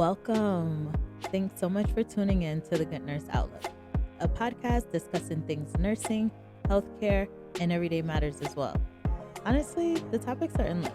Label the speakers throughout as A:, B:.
A: Welcome. Thanks so much for tuning in to the Good Nurse Outlook, a podcast discussing things nursing, healthcare, and everyday matters as well. Honestly, the topics are endless.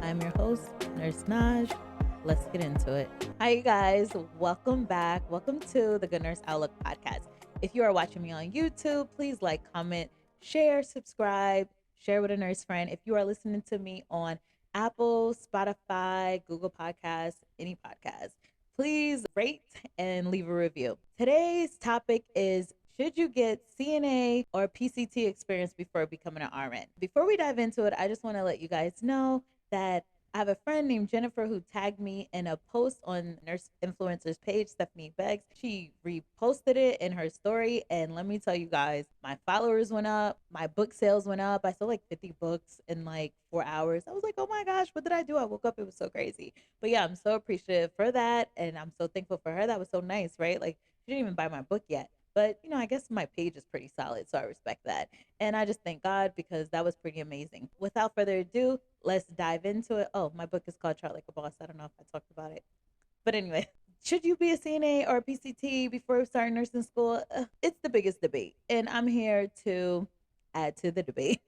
A: I'm your host, Nurse Naj. Let's get into it. Hi, you guys. Welcome back. Welcome to the Good Nurse Outlook podcast. If you are watching me on YouTube, please like, comment, share, subscribe, share with a nurse friend. If you are listening to me on Apple, Spotify, Google Podcasts, any podcast, please rate and leave a review. Today's topic is, should you get CNA or PCT experience before becoming an RN? Before we dive into it, I just want to let you guys know that I have a friend named Jennifer who tagged me in a post on Nurse Influencers page, Stephanie Beggs. She reposted it in her story. And let me tell you guys, my followers went up, my book sales went up. I sold like 50 books in like 4 hours. I was like, oh my gosh, what did I do? I woke up, it was so crazy. But yeah, I'm so appreciative for that. And I'm so thankful for her. That was so nice, right? Like, she didn't even buy my book yet. But, I guess my page is pretty solid, so I respect that. And I just thank God because that was pretty amazing. Without further ado, let's dive into it. Oh, my book is called Chart Like a Boss. I don't know if I talked about it. But anyway, should you be a CNA or a PCT before starting nursing school? It's the biggest debate. And I'm here to add to the debate.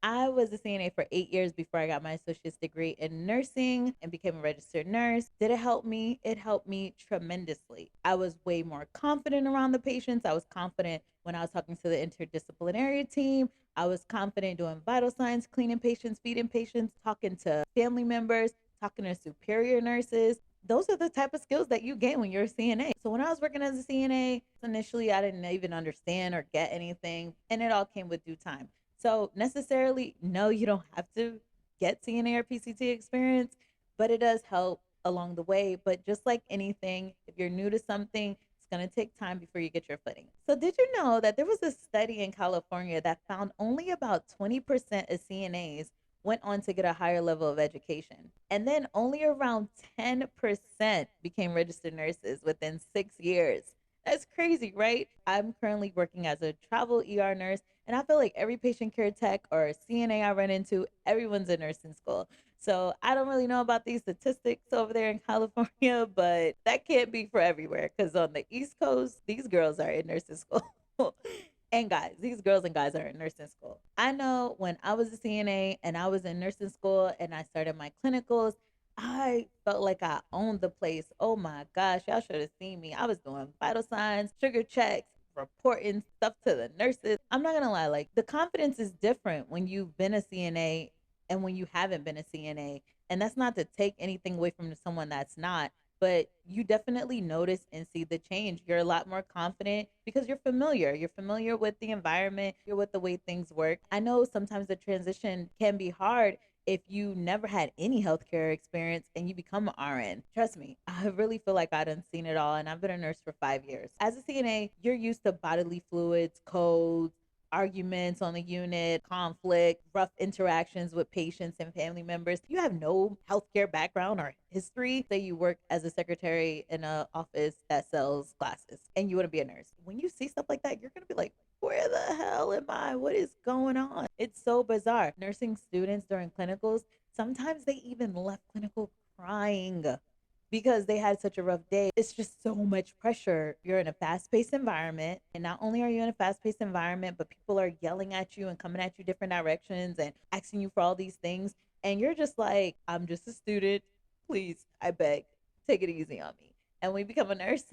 A: I was a CNA for 8 years before I got my associate's degree in nursing and became a registered nurse. Did it help me? It helped me tremendously. I was way more confident around the patients. I was confident when I was talking to the interdisciplinary team. I was confident doing vital signs, cleaning patients, feeding patients, talking to family members, talking to superior nurses. Those are the type of skills that you gain when you're a CNA. So when I was working as a CNA, initially I didn't even understand or get anything, and it all came with due time. So necessarily, no, you don't have to get CNA or PCT experience, but it does help along the way. But just like anything, if you're new to something, it's going to take time before you get your footing. So did you know that there was a study in California that found only about 20% of CNAs went on to get a higher level of education? And then only around 10% became registered nurses within 6 years. That's crazy, right? I'm currently working as a travel ER nurse, and I feel like every patient care tech or CNA I run into, everyone's in nursing school. So I don't really know about these statistics over there in California, but that can't be for everywhere because on the East Coast, these girls are in nursing school. And guys, these girls and guys are in nursing school. I know when I was a CNA and I was in nursing school and I started my clinicals, I felt like I owned the place. Oh my gosh, y'all should have seen me. I was doing vital signs, sugar checks, reporting stuff to the nurses. I'm not gonna lie, like the confidence is different when you've been a CNA and when you haven't been a CNA. And that's not to take anything away from someone that's not, but you definitely notice and see the change. You're a lot more confident because you're familiar. You're familiar with the environment, you're with the way things work. I know sometimes the transition can be hard if you never had any healthcare experience and you become an RN. Trust me, I really feel like I done seen it all, and I've been a nurse for 5 years. As a CNA, you're used to bodily fluids, codes, arguments on the unit, conflict, rough interactions with patients and family members. You have no healthcare background or history. Say you work as a secretary in an office that sells glasses and you want to be a nurse. When you see stuff like that, you're going to be like, where the hell am I? What is going on? It's so bizarre. Nursing students during clinicals, sometimes they even left clinical crying because they had such a rough day. It's just so much pressure. You're in a fast paced environment. And not only are you in a fast paced environment, but people are yelling at you and coming at you different directions and asking you for all these things. And you're just like, I'm just a student. Please, I beg, take it easy on me. And when you become a nurse,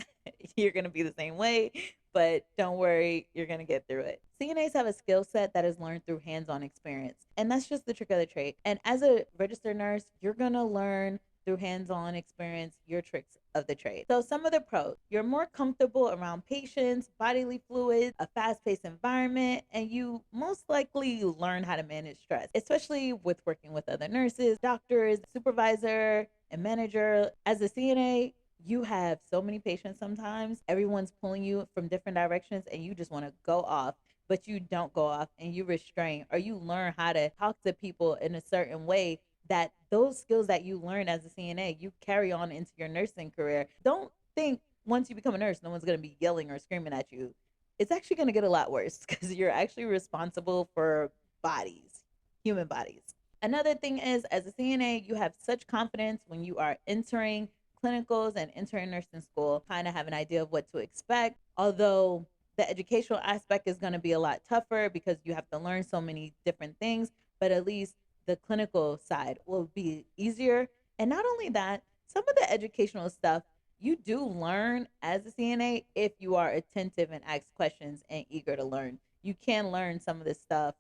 A: you're going to be the same way. But don't worry, you're going to get through it. CNAs have a skill set that is learned through hands on experience. And that's just the trick of the trade. And as a registered nurse, you're going to learn through hands-on experience your tricks of the trade. So some of the pros: you're more comfortable around patients, bodily fluids, a fast-paced environment, and you most likely learn how to manage stress, especially with working with other nurses, doctors, supervisor, and manager. As a CNA, you have so many patients sometimes. Everyone's pulling you from different directions and you just want to go off, but you don't go off and you restrain, or you learn how to talk to people in a certain way that those skills that you learn as a CNA, you carry on into your nursing career. Don't think once you become a nurse, no one's going to be yelling or screaming at you. It's actually going to get a lot worse because you're actually responsible for bodies, human bodies. Another thing is, as a CNA, you have such confidence when you are entering clinicals and intern nursing school, kind of have an idea of what to expect. Although the educational aspect is going to be a lot tougher because you have to learn so many different things, but at least the clinical side will be easier. And not only that, some of the educational stuff you do learn as a CNA if you are attentive and ask questions and eager to learn. You can learn some of this stuff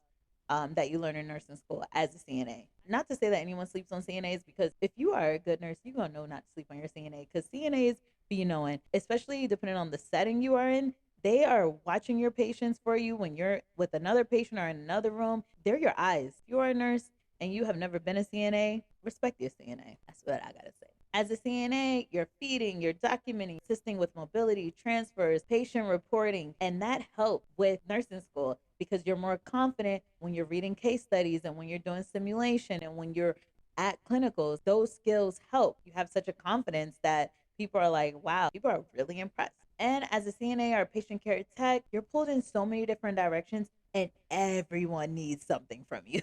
A: that you learn in nursing school as a CNA. Not to say that anyone sleeps on CNAs, because if you are a good nurse, you're gonna know not to sleep on your CNA, because CNAs be knowing, especially depending on the setting you are in. They are watching your patients for you when you're with another patient or in another room. They're your eyes. If you're a nurse and you have never been a CNA, respect your CNA. That's what I gotta say. As a CNA, you're feeding, you're documenting, assisting with mobility, transfers, patient reporting, and that helps with nursing school because you're more confident when you're reading case studies and when you're doing simulation and when you're at clinicals. Those skills help. You have such a confidence that people are like, wow, people are really impressed. And as a CNA or patient care tech, you're pulled in so many different directions and everyone needs something from you.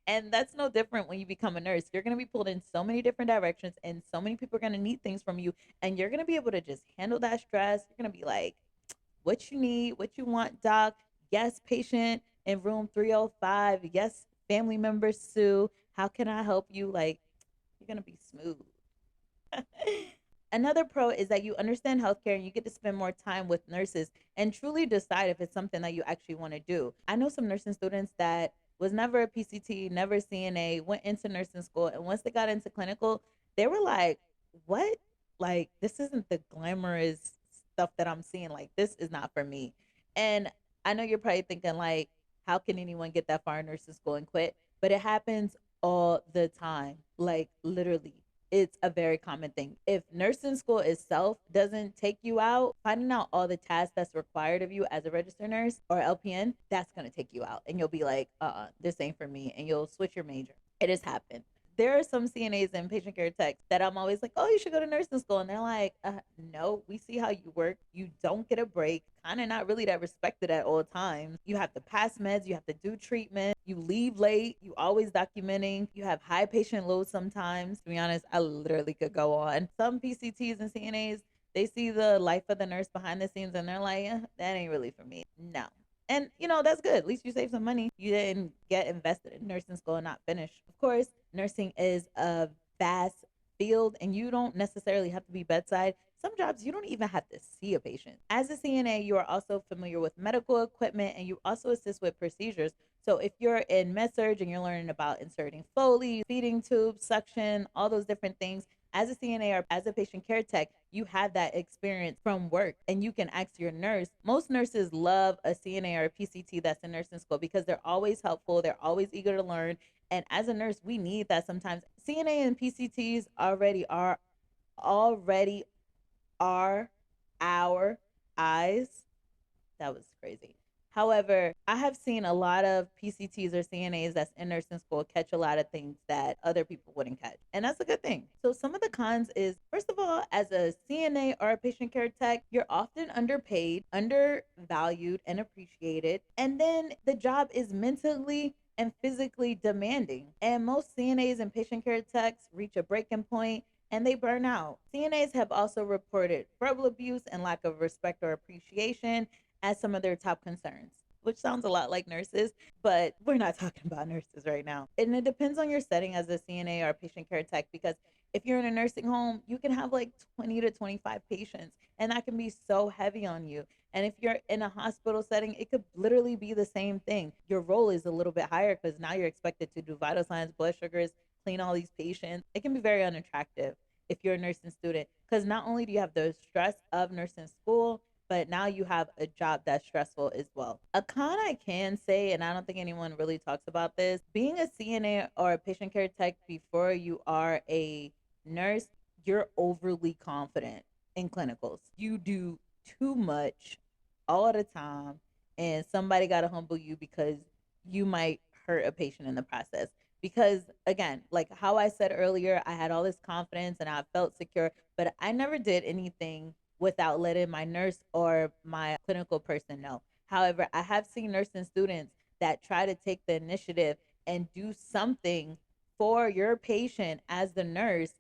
A: And that's no different when you become a nurse. You're going to be pulled in so many different directions and so many people are going to need things from you. And you're going to be able to just handle that stress. You're going to be like, what you need, what you want, doc. Yes, patient in room 305. Yes, family member Sue. How can I help you? Like, you're going to be smooth. Another pro is that you understand healthcare and you get to spend more time with nurses and truly decide if it's something that you actually want to do. I know some nursing students that was never a PCT, never a CNA, went into nursing school, and once they got into clinical, they were like, "What? Like this isn't the glamorous stuff that I'm seeing. Like this is not for me." And I know you're probably thinking like, "How can anyone get that far in nursing school and quit?" But it happens all the time, like literally it's a very common thing. If nursing school itself doesn't take you out, finding out all the tasks that's required of you as a registered nurse or LPN, that's going to take you out. And you'll be like, this ain't for me. And you'll switch your major. It has happened. There are some CNAs and patient care techs that I'm always like, oh, you should go to nursing school. And they're like, no, we see how you work. You don't get a break. Kind of not really that respected at all times. You have to pass meds. You have to do treatment. You leave late. You always documenting. You have high patient load sometimes. To be honest, I literally could go on. Some PCTs and CNAs, they see the life of the nurse behind the scenes and they're like, that ain't really for me. No. And that's good. At least you save some money. You didn't get invested in nursing school and not finish. Of course, nursing is a vast field and you don't necessarily have to be bedside. Some jobs you don't even have to see a patient. As a CNA, you are also familiar with medical equipment and you also assist with procedures. So if you're in med surg and you're learning about inserting Foley, feeding tubes, suction, all those different things, as a CNA or as a patient care tech, you have that experience from work and you can ask your nurse. Most nurses love a CNA or a PCT that's in nursing school because they're always helpful. They're always eager to learn. And as a nurse, we need that sometimes. CNA and PCTs already are our eyes. That was crazy. However, I have seen a lot of PCTs or CNAs that's in nursing school catch a lot of things that other people wouldn't catch. And that's a good thing. So some of the cons is, first of all, as a CNA or a patient care tech, you're often underpaid, undervalued, and appreciated. And then the job is mentally and physically demanding. And most CNAs and patient care techs reach a breaking point and they burn out. CNAs have also reported verbal abuse and lack of respect or appreciation as some of their top concerns, which sounds a lot like nurses, but we're not talking about nurses right now. And it depends on your setting as a CNA or a patient care tech, because if you're in a nursing home, you can have like 20 to 25 patients, and that can be so heavy on you. And if you're in a hospital setting, it could literally be the same thing. Your role is a little bit higher because now you're expected to do vital signs, blood sugars, clean all these patients. It can be very unattractive if you're a nursing student, because not only do you have the stress of nursing school, but now you have a job that's stressful as well. A con I can say, and I don't think anyone really talks about this, being a CNA or a patient care tech before you are a nurse, you're overly confident in clinicals. You do too much all the time, and somebody got to humble you because you might hurt a patient in the process. Because again, like how I said earlier, I had all this confidence and I felt secure, but I never did anything without letting my nurse or my clinical person know. However, I have seen nursing students that try to take the initiative and do something for your patient as the nurse,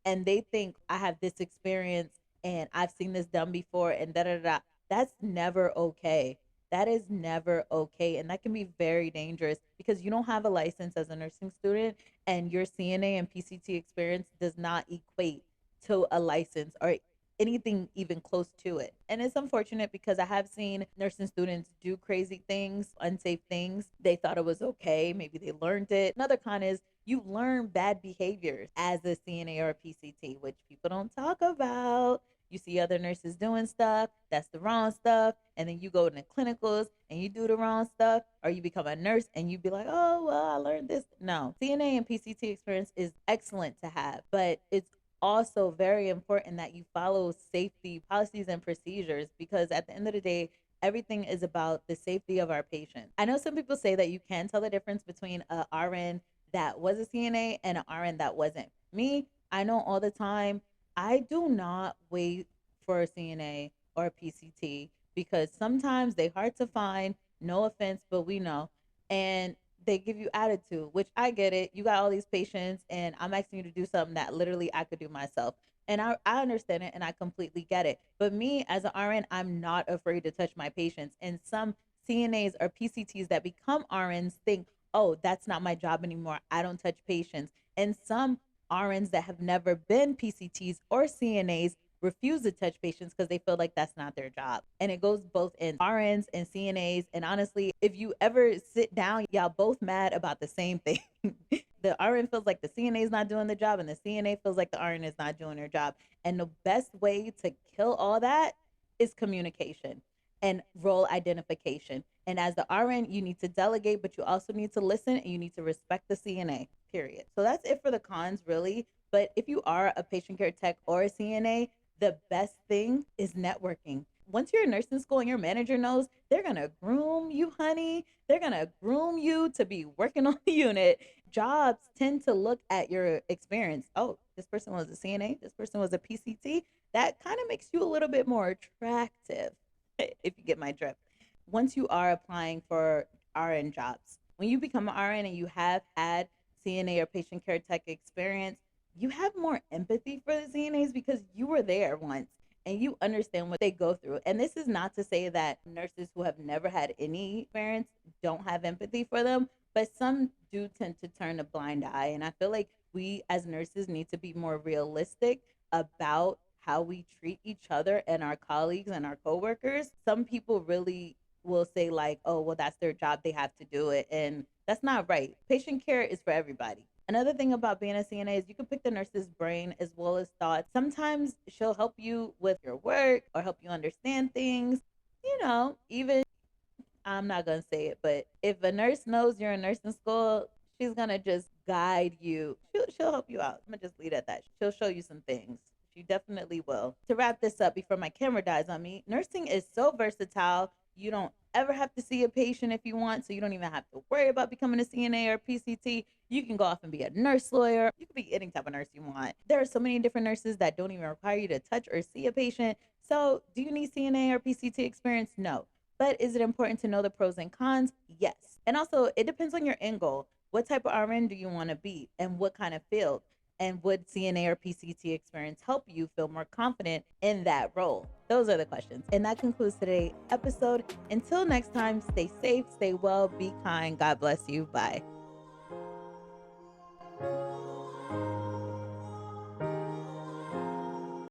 A: and they think I have this experience and I've seen this done before and da da da. That's never okay. That is never okay. And that can be very dangerous because you don't have a license as a nursing student, and your CNA and PCT experience does not equate to a license or anything even close to it. And it's unfortunate because I have seen nursing students do crazy things, unsafe things. They thought it was okay. Maybe they learned it. Another con is you learn bad behaviors as a CNA or a PCT, which people don't talk about. You see other nurses doing stuff that's the wrong stuff, and then you go to the clinicals and you do the wrong stuff, or you become a nurse and you be like, oh, well, I learned this. No, CNA and PCT experience is excellent to have, but it's also very important that you follow safety policies and procedures, because at the end of the day, everything is about the safety of our patients. I know some people say that you can tell the difference between a RN that was a CNA and an RN that wasn't. Me, I know all the time, I do not wait for a CNA or a PCT because sometimes they hard to find. No offense, but we know. And they give you attitude, which I get it. You got all these patients, and I'm asking you to do something that literally I could do myself. And I understand it and I completely get it. But me as an RN, I'm not afraid to touch my patients. And some CNAs or PCTs that become RNs think, oh, that's not my job anymore. I don't touch patients. And some RNs that have never been PCTs or CNAs refuse to touch patients because they feel like that's not their job. And it goes both in RNs and CNAs. And honestly, if you ever sit down, y'all both mad about the same thing. The RN feels like the CNA is not doing the job, and the CNA feels like the RN is not doing their job. And the best way to kill all that is communication and role identification. And as the RN, you need to delegate, but you also need to listen and you need to respect the CNA, period. So that's it for the cons, really. But if you are a patient care tech or a CNA, the best thing is networking. Once you're in nursing school and your manager knows, they're going to groom you, honey. They're going to groom you to be working on the unit. Jobs tend to look at your experience. Oh, this person was a CNA. This person was a PCT. That kind of makes you a little bit more attractive, if you get my drift. Once you are applying for RN jobs, when you become an RN and you have had CNA or patient care tech experience, you have more empathy for the CNAs because you were there once and you understand what they go through. And this is not to say that nurses who have never had any experience don't have empathy for them, but some do tend to turn a blind eye. And I feel like we as nurses need to be more realistic about how we treat each other and our colleagues and our coworkers. Some people really will say like, oh, well, that's their job, they have to do it. And that's not right. Patient care is for everybody. Another thing about being a CNA is you can pick the nurse's brain as well as thoughts. Sometimes she'll help you with your work or help you understand things. You know, even, I'm not going to say it, but if a nurse knows you're in nursing school, she's going to just guide you. She'll help you out. I'm going to just leave it at that. She'll show you some things. She definitely will. To wrap this up before my camera dies on me, nursing is so versatile. You don't ever have to see a patient if you want, so you don't even have to worry about becoming a CNA or PCT. You can go off and be a nurse lawyer. You can be any type of nurse you want. There are so many different nurses that don't even require you to touch or see a patient. So do you need CNA or PCT experience? No. But is it important to know the pros and cons? Yes. And also, it depends on your end goal. What type of RN do you want to be and what kind of field? And would CNA or PCT experience help you feel more confident in that role? Those are the questions. And that concludes today's episode. Until next time, stay safe, stay well, be kind. God bless you. Bye.